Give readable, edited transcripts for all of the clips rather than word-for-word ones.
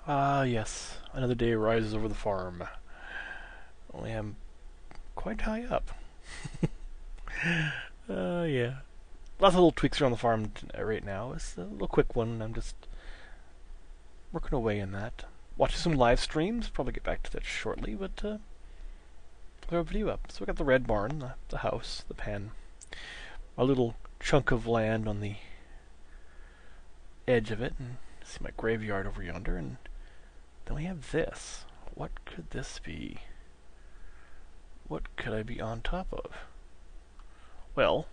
Ah, yes. Another day rises over the farm. Only I'm quite high up. Yeah. Lots of little tweaks around the farm right now. It's a little quick one. I'm just working away in that. Watching some live streams. Probably get back to that shortly, but throw a video up. So we got the red barn, the house, the pen, a little chunk of land on the edge of it, and see my graveyard over yonder, and then we have this. What could this be? What could I be on top of? Well,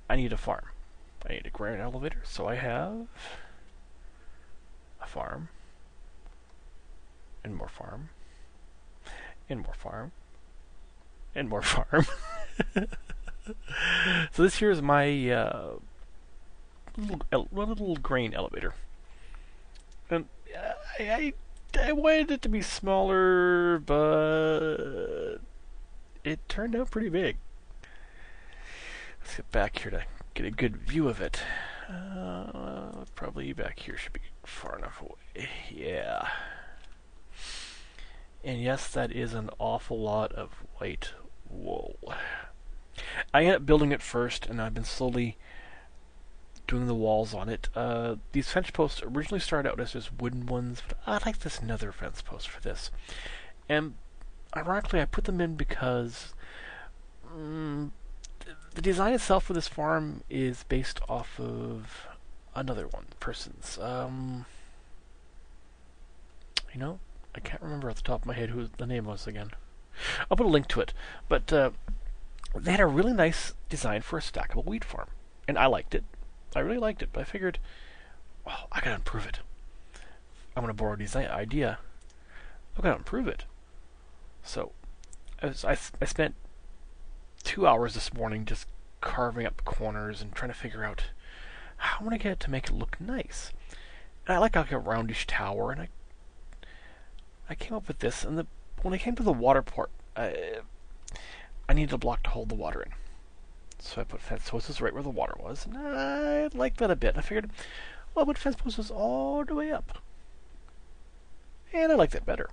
I need a farm. I need a grain elevator, so I have a farm, and more farm, and more farm, and more farm. So this here is my little grain elevator. And I wanted it to be smaller, but it turned out pretty big. Let's get back here to get a good view of it. Probably back here should be far enough away. Yeah. And yes, that is an awful lot of white wool. I ended up building it first, and I've been slowly doing the walls on it. These fence posts originally started out as just wooden ones, but I like this nether fence post for this. And ironically, I put them in because the design itself for this farm is based off of another one person's. I can't remember off the top of my head who the name was again. I'll put a link to it. But they had a really nice design for a stackable wheat farm, and I liked it. I really liked it, but I figured, oh, I gotta improve it. I'm gonna borrow a design idea. I gotta improve it. So, I spent 2 hours this morning just carving up corners and trying to figure out how I'm gonna get it to make it look nice. And I like a roundish tower, and I came up with this. And when I came to the water port, I needed a block to hold the water in. So I put fence posts right where the water was, and I liked that a bit. I figured, well, I'll put fence posts all the way up. And I liked that better.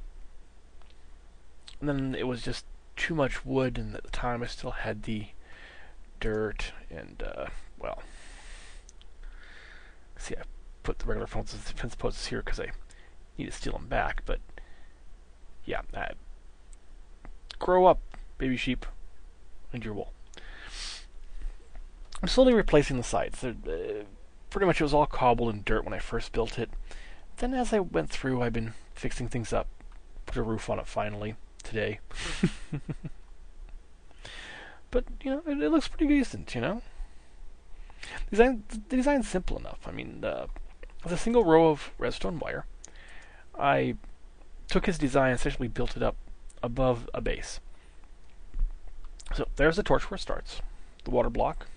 And then it was just too much wood, and at the time I still had the dirt, and, well... See, I put the regular fence posts here because I need to steal them back, but... Yeah, grow up, baby sheep, and your wool. I'm slowly replacing the sides. Pretty much it was all cobble and dirt when I first built it. Then as I went through, I've been fixing things up. Put a roof on it finally, today. But, it looks pretty decent, The design's simple enough. I mean, with a single row of redstone wire, I took his design and essentially built it up above a base. So there's the torch where it starts. The water block.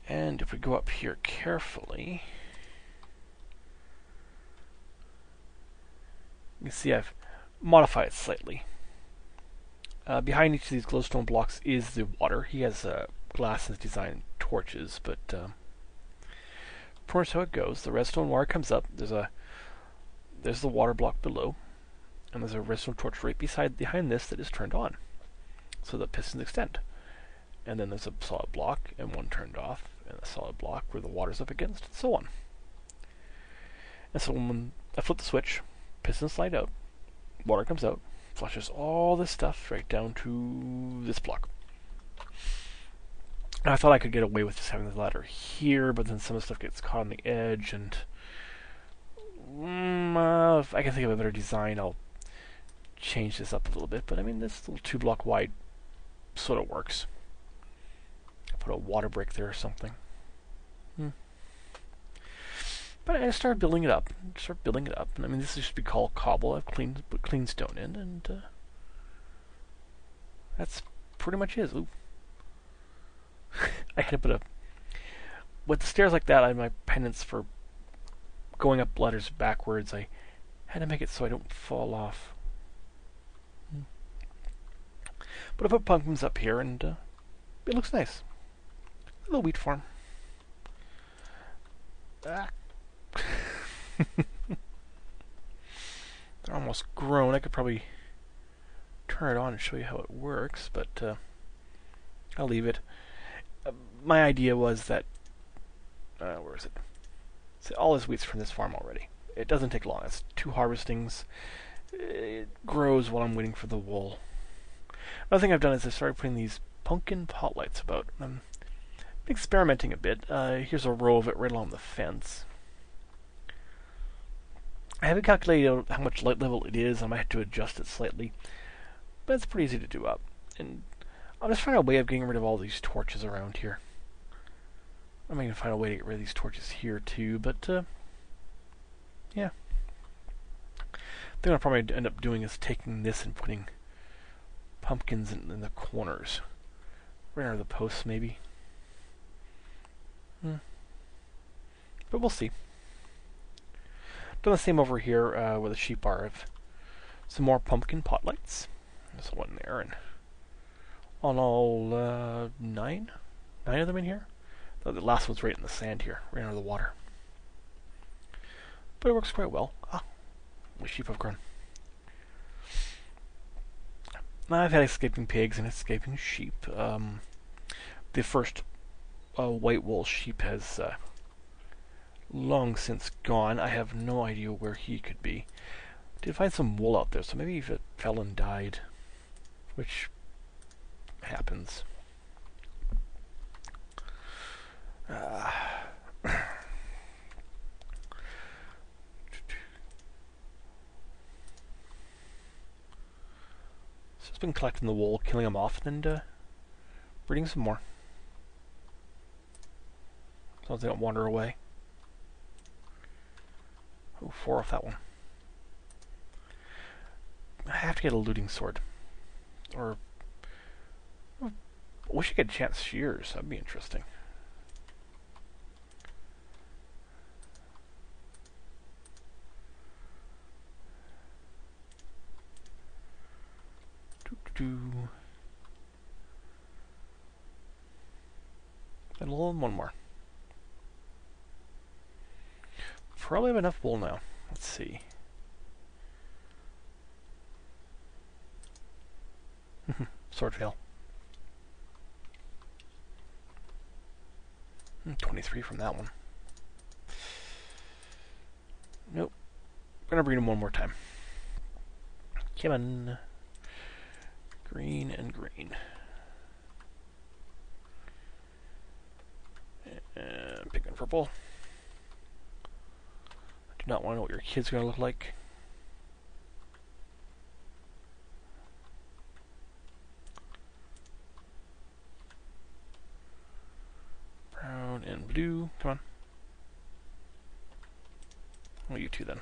And if we go up here carefully, you can see I've modified it slightly. Behind each of these glowstone blocks is the water. He has glass in his design torches, but pretty much how it goes. The redstone wire comes up. There's the water block below, and there's a redstone torch right behind this that is turned on, so the pistons extend. And then there's a solid block and one turned off, and a solid block where the water's up against, and so on. And so when I flip the switch, pistons slide out, water comes out, flushes all this stuff right down to this block. And I thought I could get away with just having the ladder here, but then some of the stuff gets caught on the edge, and if I can think of a better design, I'll change this up a little bit. But I mean, this little 2-block wide sort of works. Put a water break there or something. But I started building it up. And I mean, this should be called cobble. I've put clean stone in, and that's pretty much it. Ooh. I had to put with the stairs like that, I have my penance for going up ladders backwards. I had to make it so I don't fall off. But I put pumpkins up here, and it looks nice. A little wheat farm. They're almost grown. I could probably turn it on and show you how it works, but I'll leave it. My idea was that, where is it? So all this wheat's from this farm already. It doesn't take long. It's 2 harvestings. It grows while I'm waiting for the wool. Another thing I've done is I started putting these pumpkin pot lights about. I'm experimenting a bit. Here's a row of it right along the fence. I haven't calculated how much light level it is. I might have to adjust it slightly. But it's pretty easy to do up. And I'll just find a way of getting rid of all these torches around here. I might even find a way to get rid of these torches here too, but yeah. The thing I'll probably end up doing is taking this and putting pumpkins in the corners. Right under the posts, maybe. But we'll see. Done the same over here where the sheep are. I've some more pumpkin pot lights. There's one there, and on all 9 of them in here. The last one's right in the sand here, right under the water. But it works quite well. The sheep have grown. I've had escaping pigs and escaping sheep. The first white wool sheep has long since gone. I have no idea where he could be. Did find some wool out there, so maybe if it fell and died, which happens. So it's been collecting the wool, killing them off, and breeding some more. As long as they don't wander away. Oh, 4 off that one. I have to get a looting sword. Or I wish I could chance shears. That'd be interesting. And a little one more. Probably have enough wool now. Let's see. Sword fail. 23 from that one. Nope. I'm gonna breed him one more time. Come on. Green and green. And pink and purple. I do not want to know what your kid's going to look like. Brown and blue. Come on. Well, you two then.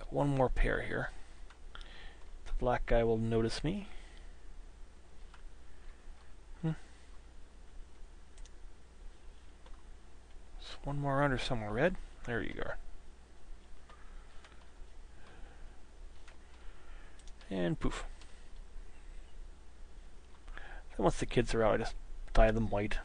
One more pair here. The black guy will notice me. There's one more under somewhere. Red. There you go. And poof. Then once the kids are out, I just dye them white.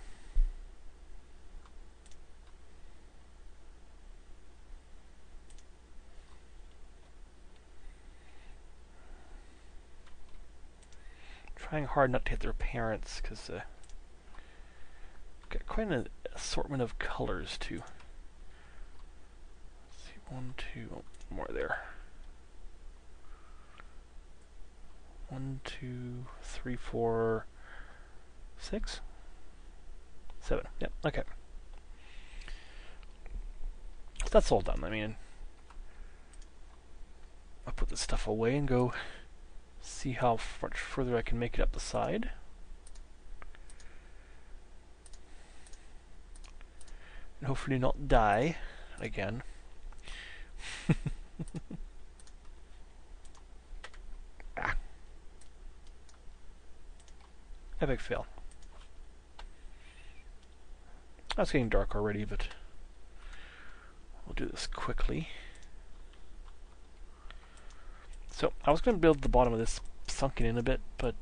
Trying hard not to hit their parents, because got quite an assortment of colors too. Let's see, 1, 2, oh, more there. 1, 2, 3, 4, 6, 7. Yep, okay. So that's all done. I mean, I'll put this stuff away and go see how much further I can make it up the side. And hopefully not die again. Epic fail. It's getting dark already, but we'll do this quickly. So I was going to build the bottom of this sunken in a bit, but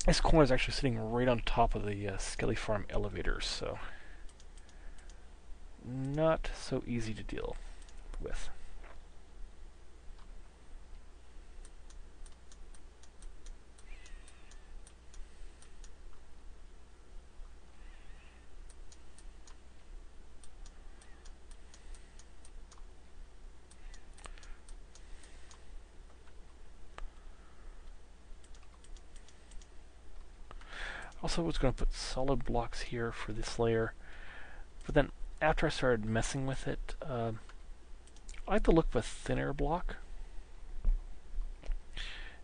this corner is actually sitting right on top of the Skelly Farm elevators, so not so easy to deal with. Also, I was going to put solid blocks here for this layer, but then after I started messing with it, I like the look of a thinner block.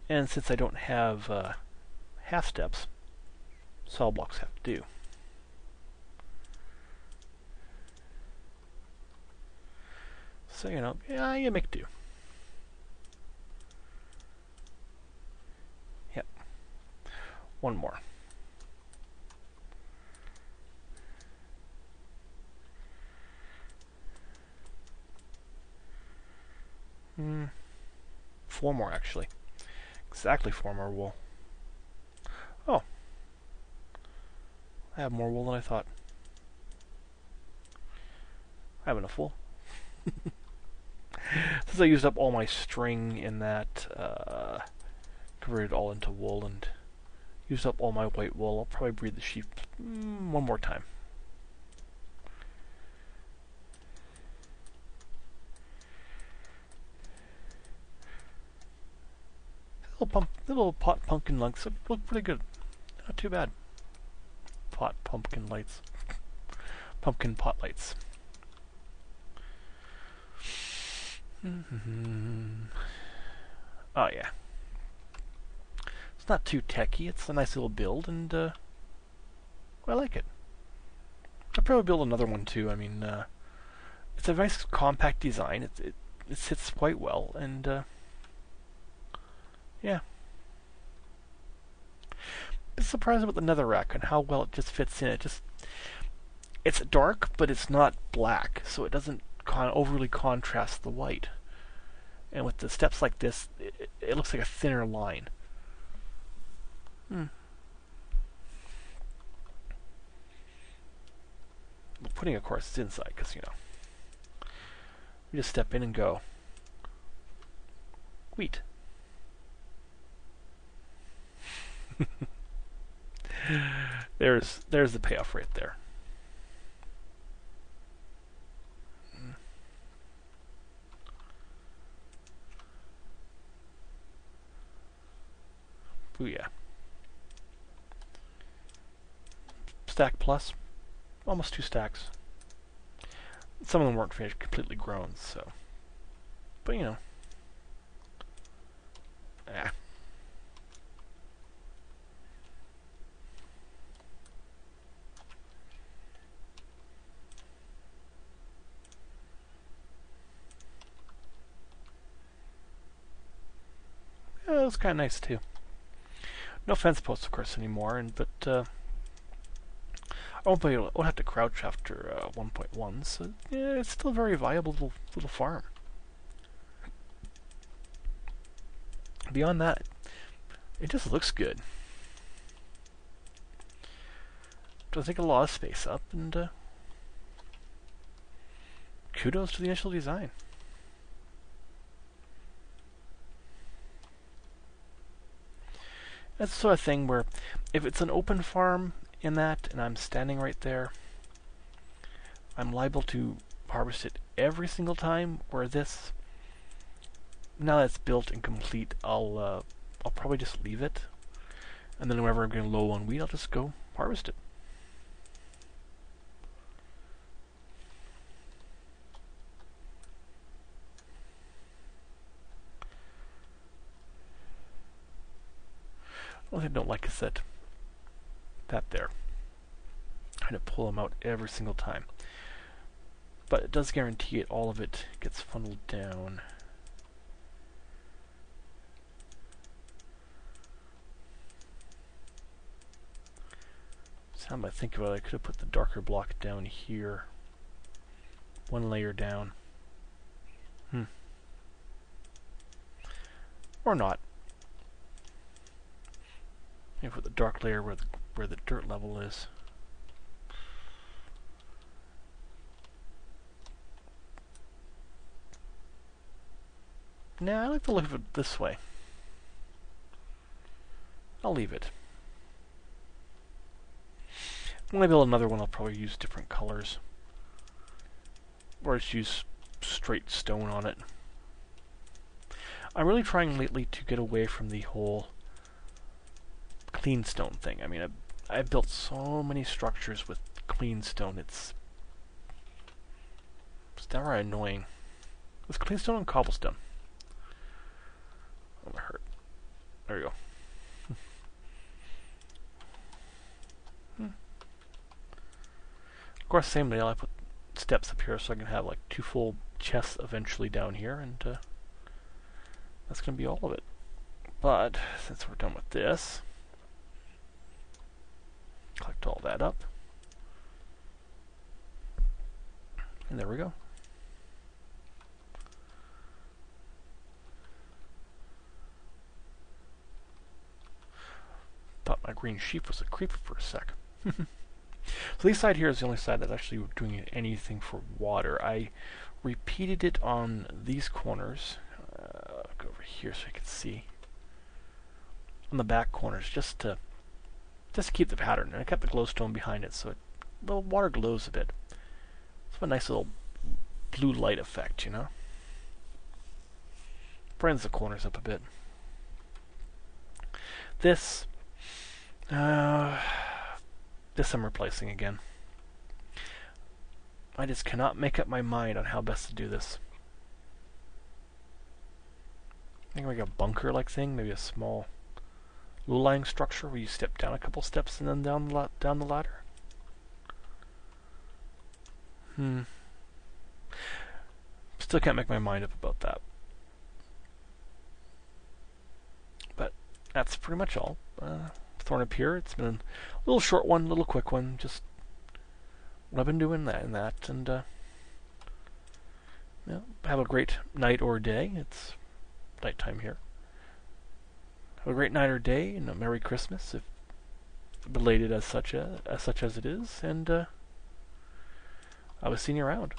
And since I don't have half steps, solid blocks have to do. So, you know, yeah, you make do. Yep. One more. Four more, actually. Exactly 4 more wool. Oh. I have more wool than I thought. I have enough wool. Since I used up all my string in that, converted it all into wool and used up all my white wool, I'll probably breed the sheep one more time. Little pot pumpkin lights look pretty good. Not too bad. Pot pumpkin lights. Pumpkin pot lights. Oh yeah. It's not too techy. It's a nice little build, and I like it. I'll probably build another one too. I mean, it's a nice compact design. It sits quite well, and yeah. I'm surprised about the netherrack and how well it just fits in. It's dark, but it's not black, so it doesn't overly contrast the white. And with the steps like this, it looks like a thinner line. The pudding, of course, is inside, because, you know, we just step in and go. Wheat. There's the payoff right there. Booyah. Stack plus. Almost 2 stacks. Some of them weren't finished, completely grown, so. But, you know. Ah. Yeah, that was kind of nice, too. No fence posts, of course, anymore, but I won't have to crouch after 1.1, so yeah, it's still a very viable little farm. Beyond that, it just looks good. Doesn't take a lot of space up, and kudos to the initial design. That's the sort of thing where if it's an open farm in that and I'm standing right there, I'm liable to harvest it every single time, where this, now that it's built and complete, I'll probably just leave it, and then whenever I'm getting low on wheat, I'll just go harvest it. One thing I don't like is that there. Trying to pull them out every single time. But it does guarantee it, all of it gets funneled down. So now I think about it, I could have put the darker block down here. One layer down. Or or not. Maybe put the dark layer where the dirt level is. Nah, I like the look of it this way. I'll leave it. When I build another one, I'll probably use different colors. Or just use straight stone on it. I'm really trying lately to get away from the whole clean stone thing. I mean, I've built so many structures with clean stone. It's downright annoying. It's clean stone and cobblestone. Oh, that hurt. There we go. Of course, same deal. I put steps up here so I can have like 2 full chests eventually down here, and that's going to be all of it. But since we're done with this, collect all that up, and there we go. Thought my green sheep was a creeper for a sec. So this side here is the only side that's actually doing anything for water. I repeated it on these corners. Go over here so you can see. On the back corners, just to keep the pattern. And I kept the glowstone behind it so the water glows a bit. It's a nice little blue light effect, you know. Brightens the corners up a bit. This I'm replacing again. I just cannot make up my mind on how best to do this. I think like a bunker-like thing, maybe a small low-lying structure where you step down a couple steps and then down the ladder. Still can't make my mind up about that. But that's pretty much all. Thorn up here. It's been a little short one, a little quick one. Just what I've been doing and yeah, have a great night or day. It's nighttime here. Have a great night or day, and a Merry Christmas, if belated as such as it is. And I was seeing you around.